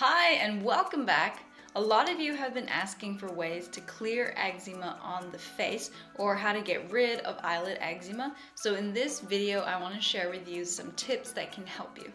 Hi and welcome back. A lot of you have been asking for ways to clear eczema on the face or how to get rid of eyelid eczema. So in this video, I want to share with you some tips that can help you.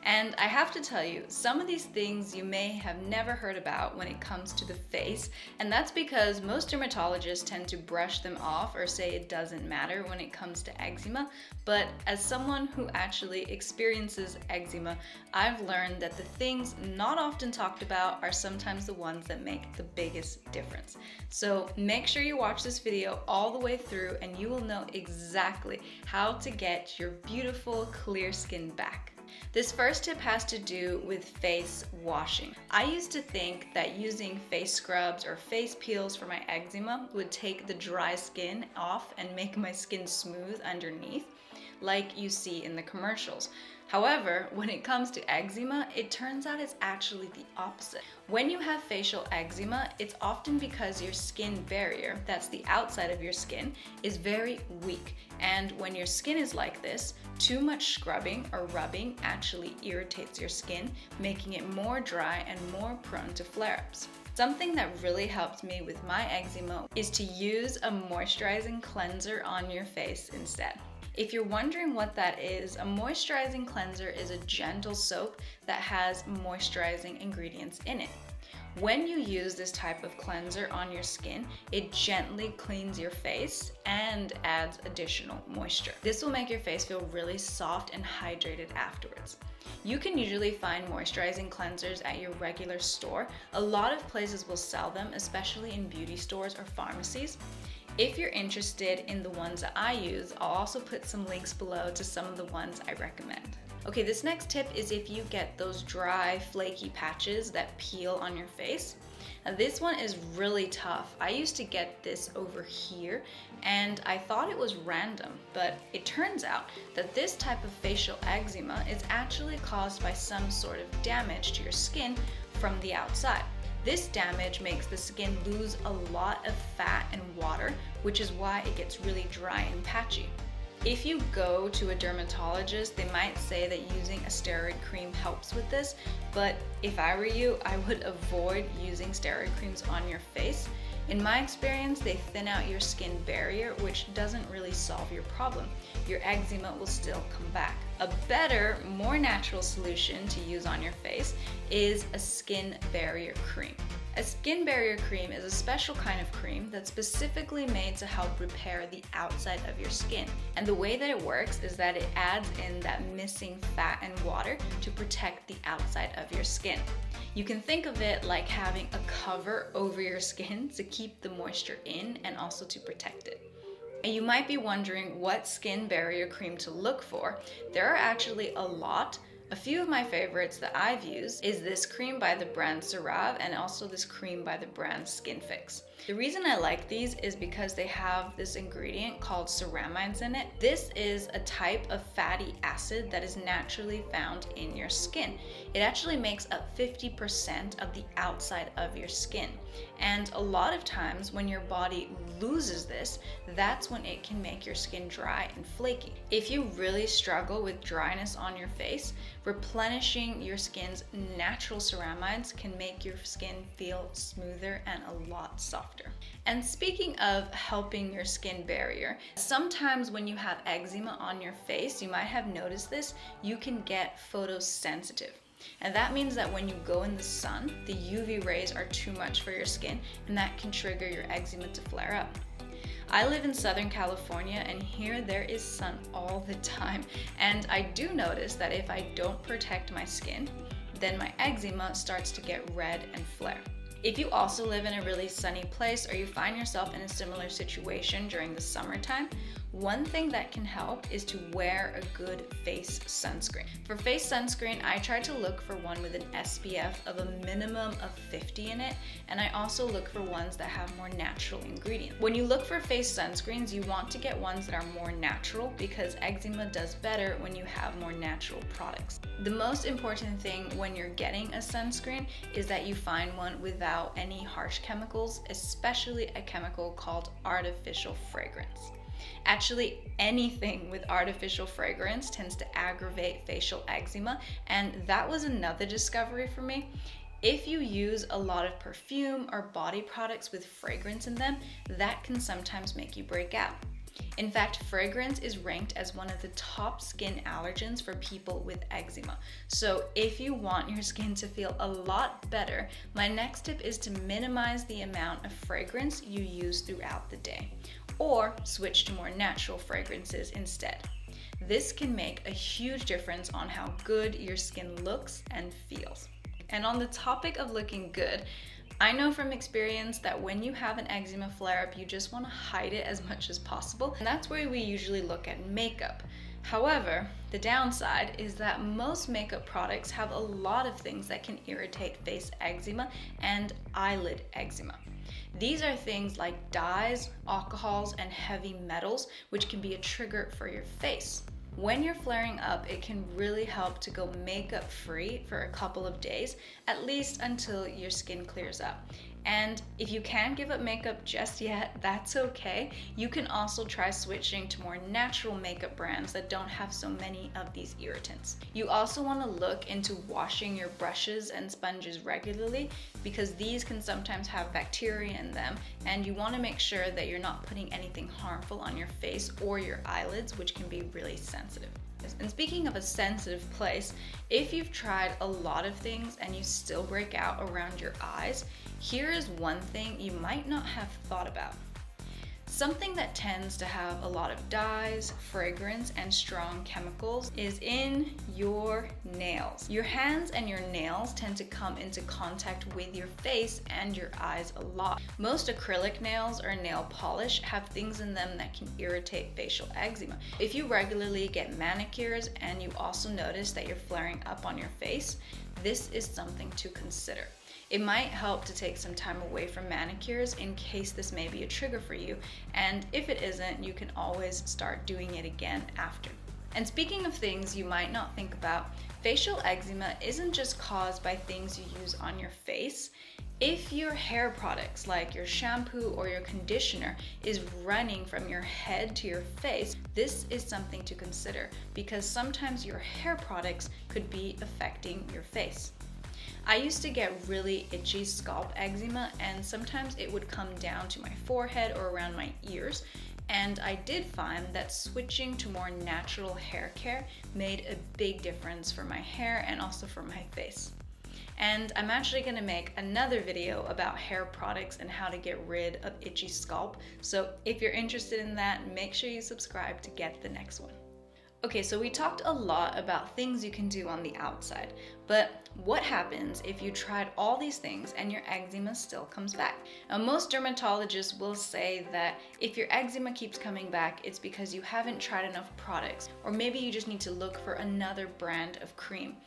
And I have to tell you, some of these things you may have never heard about when it comes to the face, and that's because most dermatologists tend to brush them off or say it doesn't matter when it comes to eczema. But as someone who actually experiences eczema, I've learned that the things not often talked about are sometimes the ones that make the biggest difference. So make sure you watch this video all the way through and you will know exactly how to get your beautiful clear skin back. This first tip has to do with face washing. I used to think that using face scrubs or face peels for my eczema would take the dry skin off and make my skin smooth underneath, like you see in the commercials. However, when it comes to eczema, it turns out it's actually the opposite. When you have facial eczema, it's often because your skin barrier, that's the outside of your skin, is very weak. And when your skin is like this, too much scrubbing or rubbing actually irritates your skin, making it more dry and more prone to flare-ups. Something that really helped me with my eczema is to use a moisturizing cleanser on your face instead. If you're wondering what that is, a moisturizing cleanser is a gentle soap that has moisturizing ingredients in it. When you use this type of cleanser on your skin, it gently cleans your face and adds additional moisture. This will make your face feel really soft and hydrated afterwards. You can usually find moisturizing cleansers at your regular store. A lot of places will sell them, especially in beauty stores or pharmacies. If you're interested in the ones that I use, I'll also put some links below to some of the ones I recommend. Okay, this next tip is if you get those dry, flaky patches that peel on your face. Now this one is really tough. I used to get this over here and I thought it was random, but it turns out that this type of facial eczema is actually caused by some sort of damage to your skin from the outside. This damage makes the skin lose a lot of fat and water, which is why it gets really dry and patchy. If you go to a dermatologist, they might say that using a steroid cream helps with this, but if I were you, I would avoid using steroid creams on your face. In my experience, they thin out your skin barrier, which doesn't really solve your problem. Your eczema will still come back. A better, more natural solution to use on your face is a skin barrier cream. A skin barrier cream is a special kind of cream that's specifically made to help repair the outside of your skin. And the way that it works is that it adds in that missing fat and water to protect the outside of your skin. You can think of it like having a cover over your skin to keep the moisture in and also to protect it. And you might be wondering what skin barrier cream to look for. There are actually a lot. A few of my favorites that I've used is this cream by the brand CeraVe and also this cream by the brand Skin Fix. The reason I like these is because they have this ingredient called ceramides in it. This is a type of fatty acid that is naturally found in your skin. It actually makes up 50% of the outside of your skin. And a lot of times when your body loses this, that's when it can make your skin dry and flaky. If you really struggle with dryness on your face, replenishing your skin's natural ceramides can make your skin feel smoother and a lot softer. And speaking of helping your skin barrier, sometimes when you have eczema on your face, you might have noticed this, you can get photosensitive. And that means that when you go in the sun, the UV rays are too much for your skin and that can trigger your eczema to flare up. I live in Southern California and here there is sun all the time. And I do notice that if I don't protect my skin, then my eczema starts to get red and flare. If you also live in a really sunny place or you find yourself in a similar situation during the summertime, one thing that can help is to wear a good face sunscreen. For face sunscreen, I try to look for one with an SPF of a minimum of 50 in it, and I also look for ones that have more natural ingredients. When you look for face sunscreens, you want to get ones that are more natural because eczema does better when you have more natural products. The most important thing when you're getting a sunscreen is that you find one without any harsh chemicals, especially a chemical called artificial fragrance. Actually, anything with artificial fragrance tends to aggravate facial eczema, and that was another discovery for me. If you use a lot of perfume or body products with fragrance in them, that can sometimes make you break out. In fact, fragrance is ranked as one of the top skin allergens for people with eczema. So if you want your skin to feel a lot better, my next tip is to minimize the amount of fragrance you use throughout the day, or switch to more natural fragrances instead. This can make a huge difference on how good your skin looks and feels. And on the topic of looking good, I know from experience that when you have an eczema flare-up, you just want to hide it as much as possible, and that's where we usually look at makeup. However, the downside is that most makeup products have a lot of things that can irritate face eczema and eyelid eczema. These are things like dyes, alcohols, and heavy metals, which can be a trigger for your face. When you're flaring up, it can really help to go makeup free for a couple of days, at least until your skin clears up. And if you can't give up makeup just yet, that's okay. You can also try switching to more natural makeup brands that don't have so many of these irritants. You also want to look into washing your brushes and sponges regularly, because these can sometimes have bacteria in them, and you want to make sure that you're not putting anything harmful on your face or your eyelids, which can be really sensitive. And speaking of a sensitive place, if you've tried a lot of things and you still break out around your eyes, here is one thing you might not have thought about. Something that tends to have a lot of dyes, fragrance, and strong chemicals is in your nails. Your hands and your nails tend to come into contact with your face and your eyes a lot. Most acrylic nails or nail polish have things in them that can irritate facial eczema. If you regularly get manicures and you also notice that you're flaring up on your face, this is something to consider. It might help to take some time away from manicures in case this may be a trigger for you, and if it isn't, you can always start doing it again after. And speaking of things you might not think about, facial eczema isn't just caused by things you use on your face. If your hair products, like your shampoo or your conditioner, is running from your head to your face, this is something to consider, because sometimes your hair products could be affecting your face. I used to get really itchy scalp eczema, and sometimes it would come down to my forehead or around my ears, and I did find that switching to more natural hair care made a big difference for my hair and also for my face. And I'm actually going to make another video about hair products and how to get rid of itchy scalp, so if you're interested in that, make sure you subscribe to get the next one. Okay, so we talked a lot about things you can do on the outside, but what happens if you tried all these things and your eczema still comes back? Now, most dermatologists will say that if your eczema keeps coming back, it's because you haven't tried enough products, or maybe you just need to look for another brand of cream.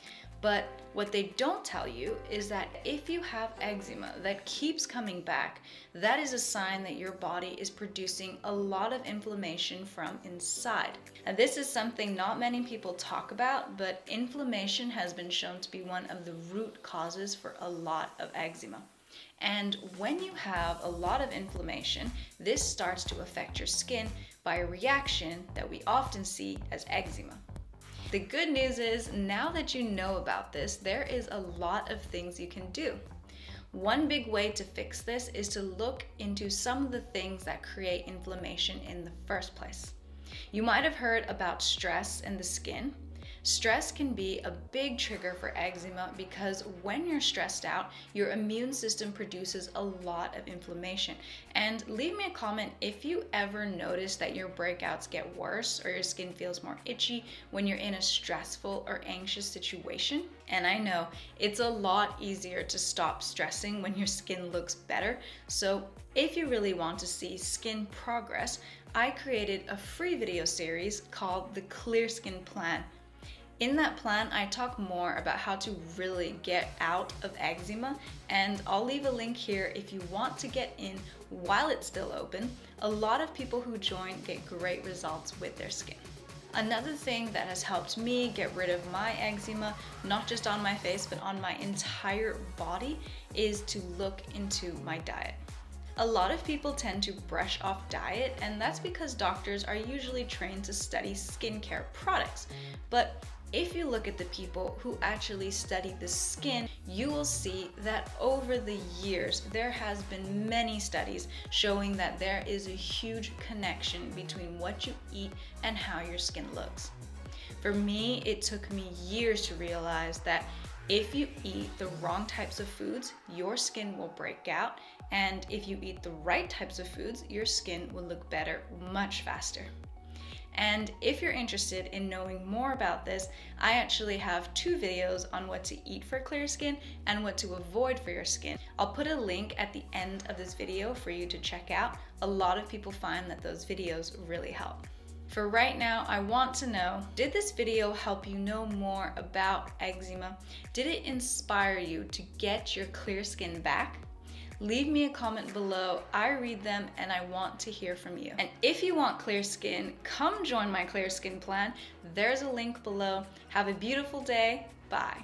But what they don't tell you is that if you have eczema that keeps coming back, that is a sign that your body is producing a lot of inflammation from inside. And this is something not many people talk about, but inflammation has been shown to be one of the root causes for a lot of eczema. And when you have a lot of inflammation, this starts to affect your skin by a reaction that we often see as eczema. The good news is, now that you know about this, there is a lot of things you can do. One big way to fix this is to look into some of the things that create inflammation in the first place. You might have heard about stress in the skin. Stress can be a big trigger for eczema because when you're stressed out, your immune system produces a lot of inflammation. And leave me a comment if you ever notice that your breakouts get worse or your skin feels more itchy when you're in a stressful or anxious situation. And I know it's a lot easier to stop stressing when your skin looks better. So if you really want to see skin progress, I created a free video series called the Clear Skin Plan. In that plan, I talk more about how to really get out of eczema, and I'll leave a link here if you want to get in while it's still open. A lot of people who join get great results with their skin. Another thing that has helped me get rid of my eczema, not just on my face, but on my entire body, is to look into my diet. A lot of people tend to brush off diet, and that's because doctors are usually trained to study skincare products. But If you look at the people who actually study the skin, you will see that over the years, there has been many studies showing that there is a huge connection between what you eat and how your skin looks. For me, it took me years to realize that if you eat the wrong types of foods, your skin will break out, and if you eat the right types of foods, your skin will look better much faster. And if you're interested in knowing more about this, I actually have 2 videos on what to eat for clear skin and what to avoid for your skin. I'll put a link at the end of this video for you to check out. A lot of people find that those videos really help. For right now, I want to know, did this video help you know more about eczema? Did it inspire you to get your clear skin back? Leave me a comment below. I read them and I want to hear from you. And if you want clear skin, come join my clear skin plan. There's a link below. Have a beautiful day. Bye.